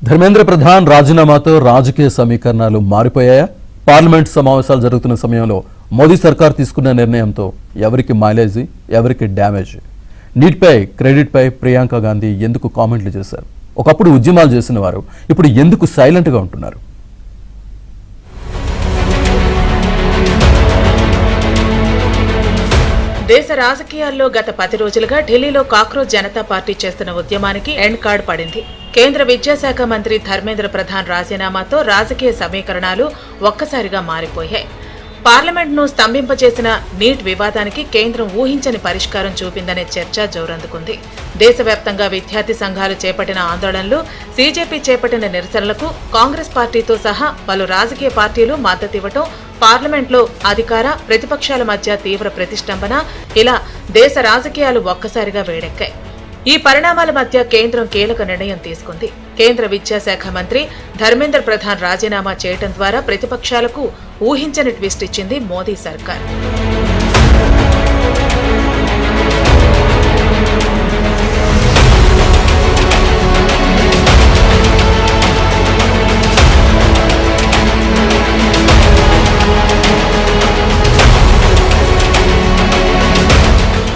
ధర్మేంద్ర ప్రధాన్ రాజీనామాతో రాజకీయ సమీకరణాలు మారిపోయాయా? పార్లమెంట్ సమావేశాలు జరుగుతున్న సమయంలో మోదీ సర్కార్ తీసుకున్న నిర్ణయంతో ఎవరికి మైలేజీ, ఎవరికి డ్యామేజ్? నీట్పై, క్రెడిట్పై ప్రియాంక గాంధీ ఎందుకు కామెంట్లు చేశారు? ఒకప్పుడు ఉద్యమాలు చేసిన వారు ఇప్పుడు ఎందుకు సైలెంట్గా ఉంటున్నారు? దేశ రాజకీయాల్లో గత 10 రోజులుగా ఢిల్లీలో కాక్రోచ్ జనతా పార్టీ చేస్తున్న ఉద్యమానికి ఎండ్ కార్డ్ పడింది. కేంద్ర విద్యాశాఖ మంత్రి ధర్మేంద్ర ప్రధాన్ రాజీనామాతో రాజకీయ సమీకరణాలు ఒక్కసారిగా మారిపోయాయి. పార్లమెంట్ను స్తంభింపచేసిన నీట్ వివాదానికి కేంద్రం ఊహించని పరిష్కారం చూపిందనే చర్చ జోరందుకుంది. దేశవ్యాప్తంగా విద్యార్థి సంఘాలు చేపట్టిన ఆందోళనలు, సీజేపీ చేపట్టిన నిరసనలకు కాంగ్రెస్ పార్టీతో సహా పలు రాజకీయ పార్టీలు మద్దతివ్వటం, పార్లమెంట్లో అధికార, ప్రతిపక్షాల మధ్య తీవ్ర ప్రతిష్టంభన, ఇలా దేశ రాజకీయాలు ఒక్కసారిగా వేడెక్కాయి. ఈ పరిణామాల మధ్య కేంద్రం కీలక నిర్ణయం తీసుకుంది. కేంద్ర విద్యాశాఖ మంత్రి ధర్మేంద్ర ప్రధాన్ రాజీనామా చేయడం ద్వారా ప్రతిపక్షాలకు ఊహించని ట్విస్ట్ ఇచ్చింది మోదీ సర్కార్.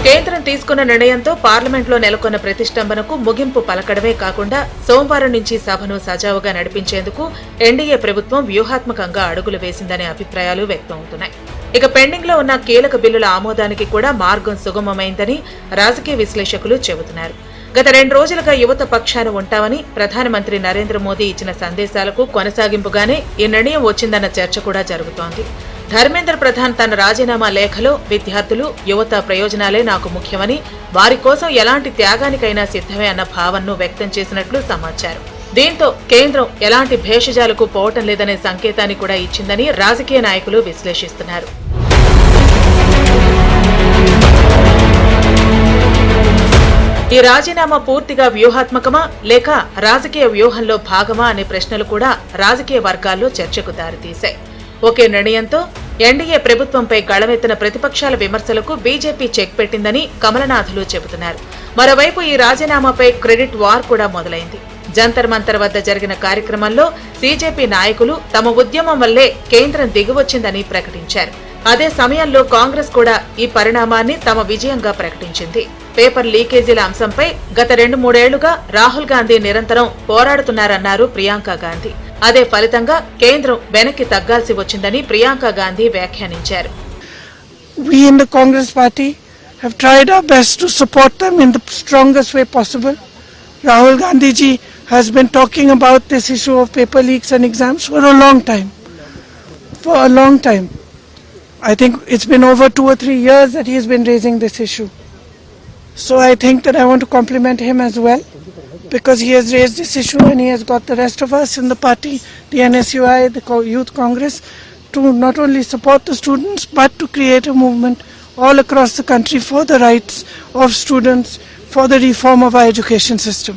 కేంద్రం తీసుకున్న నిర్ణయంతో పార్లమెంట్లో నెలకొన్న ప్రతిష్టంభనకు ముగింపు పలకడమే కాకుండా సోమవారం నుంచి సభను సజావుగా నడిపించేందుకు ఎన్డీఏ ప్రభుత్వం వ్యూహాత్మకంగా అడుగులు వేసిందనే అభిప్రాయాలు వ్యక్తమవుతున్నాయి. ఇక పెండింగ్ లో ఉన్న కీలక బిల్లుల ఆమోదానికి కూడా మార్గం సుగమమైందని రాజకీయ విశ్లేషకులు చెబుతున్నారు. గత 2 రోజులుగా యువత పక్షాన ఉంటామని ప్రధానమంత్రి నరేంద్ర మోదీ ఇచ్చిన సందేశాలకు కొనసాగింపుగానే ఈ నిర్ణయం వచ్చిందన్న చర్చ కూడా జరుగుతోంది. ధర్మేంద్ర ప్రధాన్ తన రాజీనామా లేఖలో విద్యార్థులు, యువత ప్రయోజనాలే నాకు ముఖ్యమని, వారి కోసం ఎలాంటి త్యాగానికైనా సిద్ధమే అన్న భావనను వ్యక్తం చేసినట్లు సమాచారం. దీంతో కేంద్రం ఎలాంటి భేషజాలకు పోవటం లేదనే సంకేతాన్ని కూడా ఇచ్చిందని రాజకీయ నాయకులు విశ్లేషిస్తున్నారు. ఈ రాజీనామా పూర్తిగా వ్యూహాత్మకమా లేక రాజకీయ వ్యూహంలో భాగమా అనే ప్రశ్నలు కూడా రాజకీయ వర్గాల్లో చర్చకు దారితీశాయి. ఒకే నిర్ణయంతో ఎన్డీఏ ప్రభుత్వంపై గళమెత్తిన ప్రతిపక్షాల విమర్శలకు బీజేపీ చెక్ పెట్టిందని కమలనాథులు చెబుతున్నారు. మరోవైపు ఈ రాజీనామాపై క్రెడిట్ వార్ కూడా మొదలైంది. జంతర్ మంతర్ వద్ద జరిగిన కార్యక్రమంలో సీజేపీ నాయకులు తమ ఉద్యమం వల్లే కేంద్రం దిగివచ్చిందని ప్రకటించారు. అదే సమయంలో కాంగ్రెస్ కూడా ఈ పరిణామాన్ని తమ విజయంగా ప్రకటించింది. పేపర్ లీకేజీల అంశంపై గత 2-3 ఏళ్లుగా రాహుల్ గాంధీ నిరంతరం పోరాడుతున్నారన్నారు ప్రియాంక గాంధీ. అదే ఫలితంగా కేంద్రం వెనక్కి తగ్గాల్సి వచ్చిందని ప్రియాంక గాంధీ వ్యాఖ్యానించారు. We in the Congress party have tried our best to support them in the strongest way possible. Rahul Gandhi ji has been talking about this issue of paper leaks and exams for a long time. I think it's been over 2 or 3 years that he has been raising this issue. So I think that I want to compliment him as well, because he has raised this issue and he has got the rest of us in the party, the NSUI, the Youth Congress, to not only support the students but to create a movement all across the country for the rights of students, for the reform of our education system.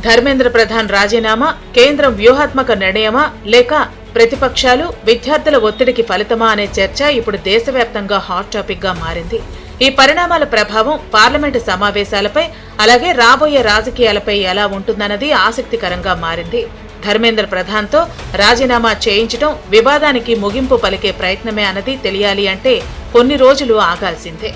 Dharmendra Pradhan రాజీనామా కేంద్రం వ్యూహాత్మక నిర్ణయమా లేక ప్రతిపక్షాలు, విద్యార్థుల ఒత్తిడికి ఫలితమా అనే చర్చ ఇప్పుడు దేశవ్యాప్తంగా హాట్ టాపిక్ గా మారింది. ఈ పరిణామాల ప్రభావం పార్లమెంటు సమావేశాలపై, అలాగే రాబోయే రాజకీయాలపై ఎలా ఉంటుందన్నది ఆసక్తికరంగా మారింది. ధర్మేంద్ర ప్రధాన్తో రాజీనామా చేయించడం వివాదానికి ముగింపు పలికే ప్రయత్నమే అన్నది తెలియాలి అంటే కొన్ని రోజులు ఆగాల్సిందే.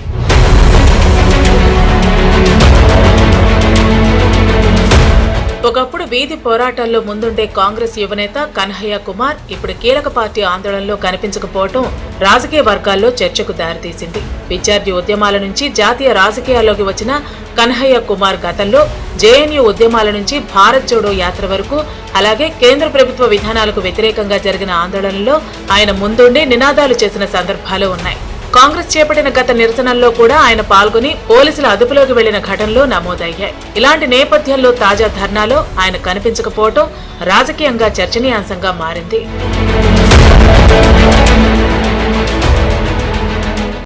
ఒకప్పుడు వీధి పోరాటాల్లో ముందుండే కాంగ్రెస్ యువనేత కన్హయ్య కుమార్ ఇప్పుడు కీలక పార్టీ ఆందోళనలో కనిపించకపోవడం రాజకీయ వర్గాల్లో చర్చకు దారితీసింది. విద్యార్థి ఉద్యమాల నుంచి జాతీయ రాజకీయాల్లోకి వచ్చిన కన్హయ్య కుమార్ గతంలో జేఎన్యూ ఉద్యమాల నుంచి భారత్ జోడో యాత్ర వరకు, అలాగే కేంద్ర ప్రభుత్వ విధానాలకు వ్యతిరేకంగా జరిగిన ఆందోళనల్లో ఆయన ముందుండి నినాదాలు చేసిన సందర్భాలు ఉన్నాయి. కాంగ్రెస్ చేపట్టిన గత నిరసనల్లో కూడా ఆయన పాల్గొని పోలీసుల అదుపులోకి వెళ్లిన ఘటనలు నమోదయ్యాయి. ఇలాంటి నేపథ్యంలో తాజా ధర్నాలో ఆయన కనిపించకపోవడం రాజకీయంగా చర్చనీయాంశంగా మారింది.